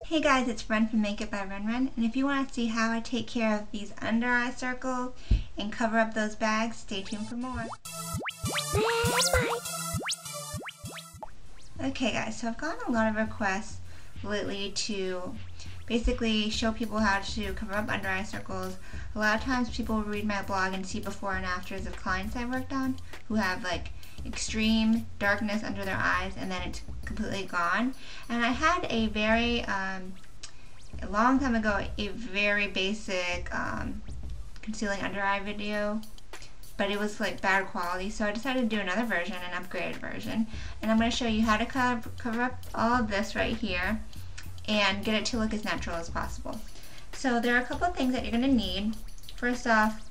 Hey guys, it's Ren from Makeup by Ren, and if you want to see how I take care of these under eye circles and cover up those bags, stay tuned for more. Okay guys, so I've gotten a lot of requests lately to basically show people how to cover up under eye circles. A lot of times people read my blog and see before and afters of clients I worked on who have like extreme darkness under their eyes and then it's completely gone. And I had a very a long time ago a very basic concealing under eye video, but it was like bad quality, so I decided to do another version, an upgraded version, and I'm going to show you how to cover up all of this right here and get it to look as natural as possible. So there are a couple of things that you're going to need. First off,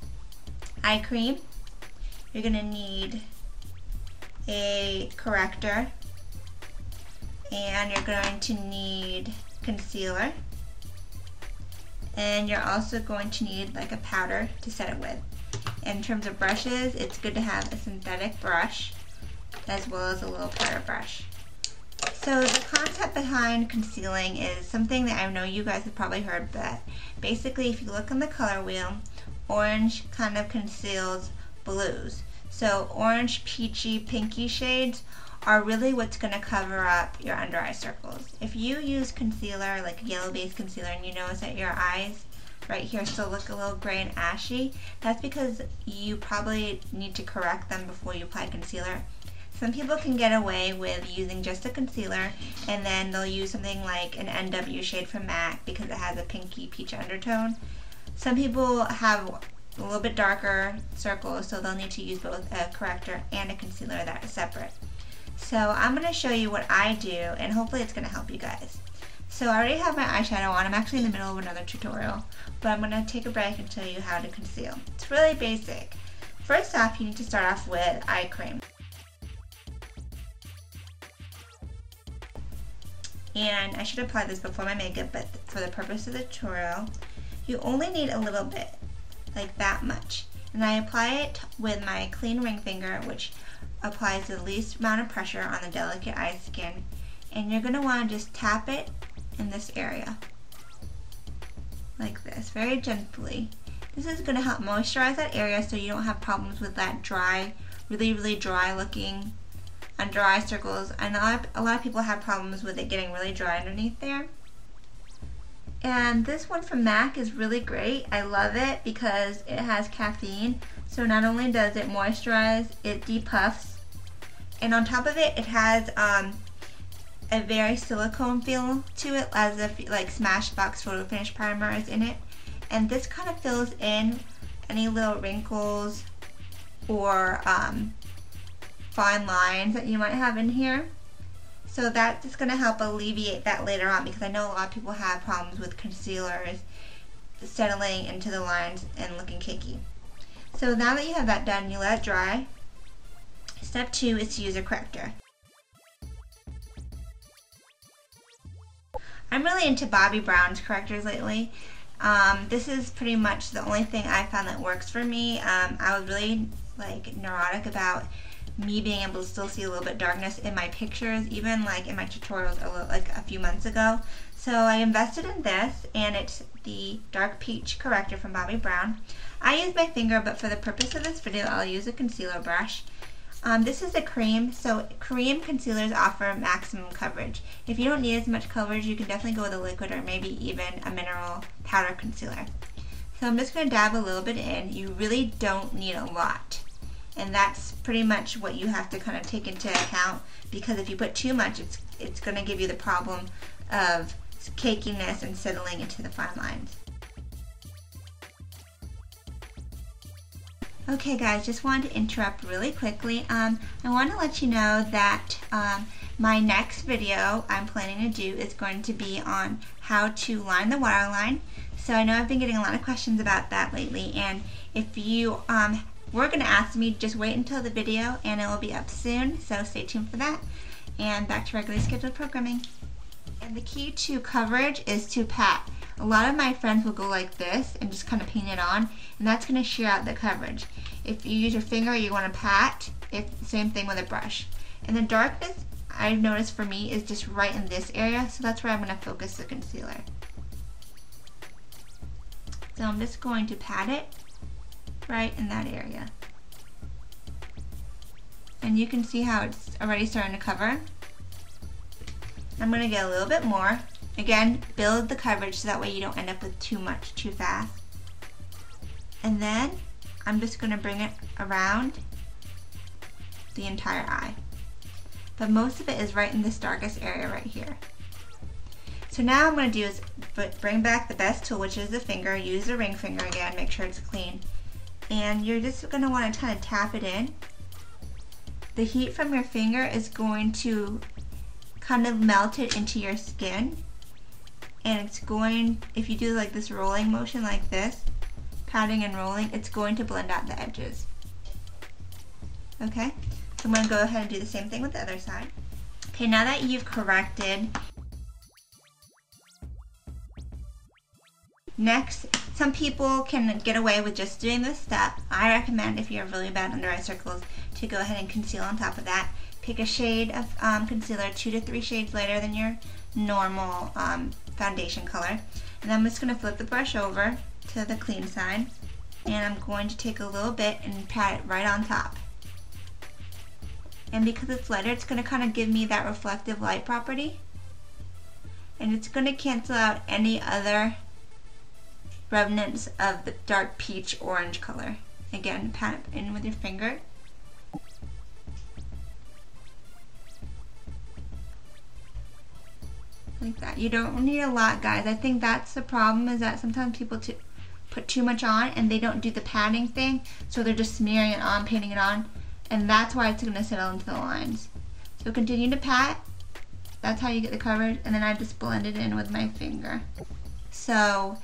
eye cream. You're going to need a corrector, and you're going to need concealer, and you're also going to need like a powder to set it with. In terms of brushes, it's good to have a synthetic brush as well as a little powder brush. So the concept behind concealing is something that I know you guys have probably heard, but basically if you look on the color wheel, orange kind of conceals blues. So orange, peachy, pinky shades are really what's going to cover up your under eye circles. If you use concealer, like a yellow based concealer, and you notice that your eyes right here still look a little gray and ashy, that's because you probably need to correct them before you apply concealer. Some people can get away with using just a concealer and then they'll use something like an NW shade from MAC because it has a pinky peach undertone. Some people have a little bit darker circles, so they'll need to use both a corrector and a concealer that is separate. So I'm going to show you what I do, and hopefully it's going to help you guys. So I already have my eyeshadow on. I'm actually in the middle of another tutorial, but I'm going to take a break and show you how to conceal. It's really basic. First off, you need to start off with eye cream. And I should apply this before my makeup, but for the purpose of the tutorial, you only need a little bit, like that much. And I apply it with my clean ring finger, which applies the least amount of pressure on the delicate eye skin. And you're going to want to just tap it in this area, like this, very gently. This is going to help moisturize that area so you don't have problems with that dry, really dry looking under eye circles. I know a lot of people have problems with it getting really dry underneath there. And this one from MAC is really great. I love it because it has caffeine. So not only does it moisturize, it depuffs. And on top of it, it has a very silicone feel to it, as if like Smashbox Photo Finish Primer is in it. And this kind of fills in any little wrinkles or fine lines that you might have in here. So that's just going to help alleviate that later on, because I know a lot of people have problems with concealers settling into the lines and looking cakey. So now that you have that done, you let it dry. Step 2 is to use a corrector. I'm really into Bobbi Brown's correctors lately. This is pretty much the only thing I found that works for me. I was really like neurotic about me being able to still see a little bit darkness in my pictures, even like in my tutorials like a few months ago. So I invested in this, and it's the Dark Peach Corrector from Bobbi Brown. I use my finger, but for the purpose of this video, I'll use a concealer brush. This is a cream, so cream concealers offer maximum coverage. If you don't need as much coverage, you can definitely go with a liquid or maybe even a mineral powder concealer. So I'm just going to dab a little bit in. You really don't need a lot. And that's pretty much what you have to kind of take into account, because if you put too much, it's going to give you the problem of cakiness and settling into the fine lines. Okay guys, just wanted to interrupt really quickly. I want to let you know that my next video I'm planning to do is going to be on how to line the waterline. So I know I've been getting a lot of questions about that lately, and if you were going to ask me, just wait until the video and it will be up soon, so stay tuned for that. And back to regularly scheduled programming. And the key to coverage is to pat. A lot of my friends will go like this and just kind of paint it on, and that's going to shear out the coverage. If you use your finger, you want to pat. It's the same thing with a brush. And the darkness, I've noticed for me is just right in this area, so that's where I'm going to focus the concealer. So I'm just going to pat it right in that area. And you can see how it's already starting to cover. I'm going to get a little bit more. Again, build the coverage so that way you don't end up with too much too fast. And then I'm just going to bring it around the entire eye. But most of it is right in this darkest area right here. So now what I'm going to do is bring back the best tool, which is the finger. Use the ring finger again, make sure it's clean. And you're just going to want to kind of tap it in. The heat from your finger is going to kind of melt it into your skin. And it's going, if you do like this rolling motion like this, patting and rolling, it's going to blend out the edges. Okay, so I'm going to go ahead and do the same thing with the other side. Okay, now that you've corrected, next, some people can get away with just doing this step. I recommend, if you have really bad under eye circles, to go ahead and conceal on top of that. Pick a shade of concealer, 2 to 3 shades lighter than your normal foundation color. And I'm just going to flip the brush over to the clean side, and I'm going to take a little bit and pat it right on top. And because it's lighter, it's going to kind of give me that reflective light property, and it's going to cancel out any other remnants of the dark peach orange color. Again, pat it in with your finger. Like that. You don't need a lot, guys. I think that's the problem, is that sometimes people put too much on and they don't do the patting thing, so they're just smearing it on, painting it on, and that's why it's going to settle into the lines. So continue to pat. That's how you get the coverage, and then I just blend it in with my finger. So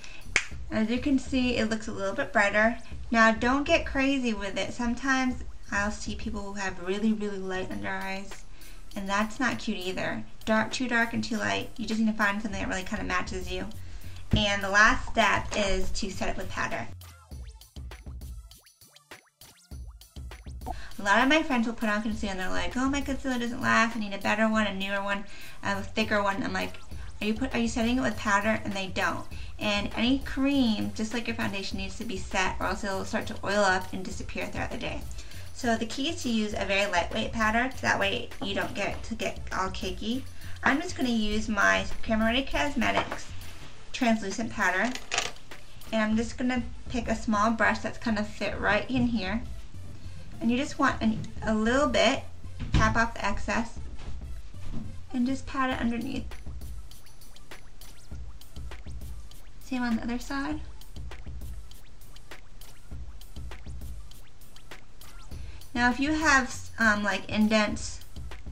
as you can see, it looks a little bit brighter. Now don't get crazy with it. Sometimes I'll see people who have really, really light under eyes, and that's not cute either. Too dark and too light. You just need to find something that really kind of matches you. And the last step is to set it with powder. A lot of my friends will put on concealer and they're like, oh, my concealer doesn't last, I need a better one, a newer one, a thicker one. I'm like, are you setting it with powder? And they don't. And any cream, just like your foundation, needs to be set, or else it'll start to oil up and disappear throughout the day. So the key is to use a very lightweight powder, so that way you don't get all cakey. I'm just going to use my Camera Ready Cosmetics translucent powder, and I'm just going to pick a small brush that's kind of fit right in here, and you just want a little bit, tap off the excess, and just pat it underneath. Same on the other side. Now if you have like indents,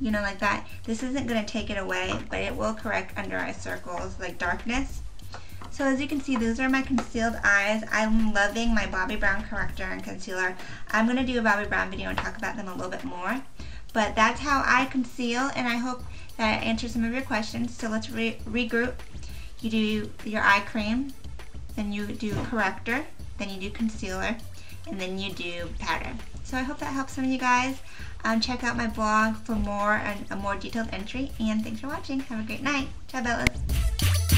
you know, like that, this isn't going to take it away, but it will correct under eye circles, like darkness. So as you can see, those are my concealed eyes. I'm loving my Bobbi Brown corrector and concealer. I'm going to do a Bobbi Brown video and talk about them a little bit more. But that's how I conceal, and I hope that I answered some of your questions. So let's regroup. You do your eye cream, then you do corrector, then you do concealer, and then you do powder. So I hope that helps some of you guys. Check out my blog for more and a more detailed entry, and thanks for watching. Have a great night. Ciao, Bellas.